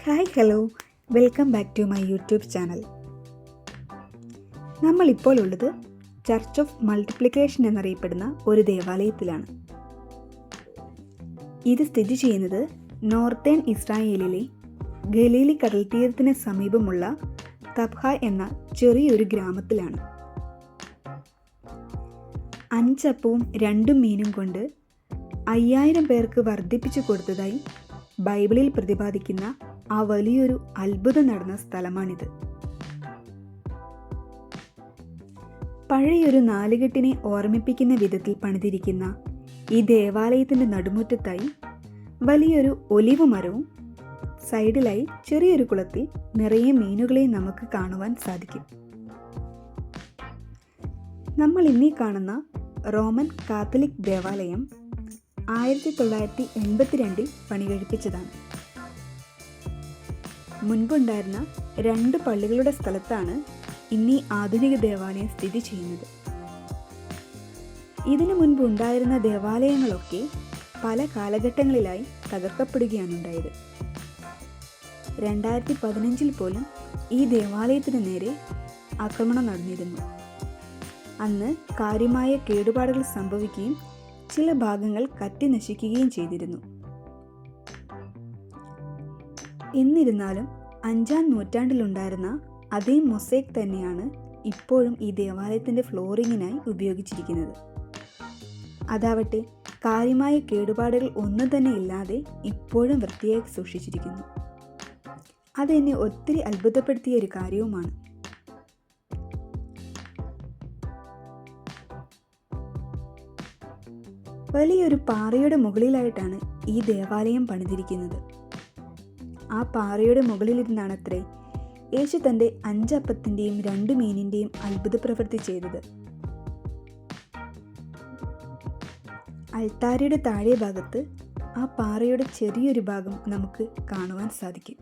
Hello, welcome back to my YouTube channel. നമ്മളിപ്പോൾ ഉള്ളത് church of multiplication എന്നറിയപ്പെടുന്ന ഒരു ദേവാലയത്തിലാണ്. ഇത് സ്ഥിതി ചെയ്യുന്നത് നോർത്തേൺ ഇസ്രായേലിലെ ഗലീലി കടൽത്തീരത്തിന് സമീപമുള്ള തബ്ഹ എന്ന ചെറിയൊരു ഗ്രാമത്തിലാണ്. 5 അപ്പവും 2 മീനും കൊണ്ട് 5000 പേർക്ക് വർദ്ധിപ്പിച്ചു കൊടുത്തതായി ബൈബിളിൽ പ്രതിപാദിക്കുന്ന ആ വലിയൊരു അത്ഭുതം നടന്ന സ്ഥലമാണിത്. പഴയൊരു നാലുകെട്ടിനെ ഓർമ്മിപ്പിക്കുന്ന വിധത്തിൽ പണിതിരിക്കുന്ന ഈ ദേവാലയത്തിൻ്റെ നടുമുറ്റത്തായി വലിയൊരു ഒലിവ് മരവും സൈഡിലായി ചെറിയൊരു കുളത്തിൽ നിറയെ മീനുകളെയും നമുക്ക് കാണുവാൻ സാധിക്കും. നമ്മൾ ഇന്നീ കാണുന്ന റോമൻ കാത്തലിക് ദേവാലയം 1982 പണി കഴിപ്പിച്ചതാണ്. മുൻപുണ്ടായിരുന്ന 2 പള്ളികളുടെ സ്ഥലത്താണ് ഇന്നീ ആധുനിക ദേവാലയം സ്ഥിതി ചെയ്യുന്നത്. ഇതിനു മുൻപ് ഉണ്ടായിരുന്ന ദേവാലയങ്ങളൊക്കെ പല കാലഘട്ടങ്ങളിലായി തകർക്കപ്പെടുകയാണ് ഉണ്ടായത്. 2015 പോലും ഈ ദേവാലയത്തിന് നേരെ ആക്രമണം നടന്നിരുന്നു. അന്ന് കാര്യമായ കേടുപാടുകൾ സംഭവിക്കുകയും ചില ഭാഗങ്ങൾ കത്തി നശിക്കുകയും ചെയ്തിരുന്നു. എന്നിരുന്നാലും 5-ാം നൂറ്റാണ്ടിലുണ്ടായിരുന്ന അതേ മൊസൈക്ക് തന്നെയാണ് ഇപ്പോഴും ഈ ദേവാലയത്തിൻ്റെ ഫ്ലോറിങ്ങിനായി ഉപയോഗിച്ചിരിക്കുന്നത്. അതാവട്ടെ കാര്യമായ കേടുപാടുകൾ ഒന്നും തന്നെ ഇല്ലാതെ ഇപ്പോഴും വൃത്തിയായി സൂക്ഷിച്ചിരിക്കുന്നു. അതെന്നെ ഒത്തിരി അത്ഭുതപ്പെടുത്തിയ ഒരു കാര്യവുമാണ്. വലിയൊരു പാറയുടെ മുകളിലായിട്ടാണ് ഈ ദേവാലയം പണിതിരിക്കുന്നത്. ആ പാറയുടെ മുകളിലിരുന്നാണത്രേ യേശു തൻ്റെ 5 അപ്പത്തിൻ്റെയും 2 മീനിൻ്റെയും അത്ഭുത പ്രവൃത്തി ചെയ്തത്. അൾത്താരയുടെ താഴെ ഭാഗത്ത് ആ പാറയുടെ ചെറിയൊരു ഭാഗം നമുക്ക് കാണുവാൻ സാധിക്കും.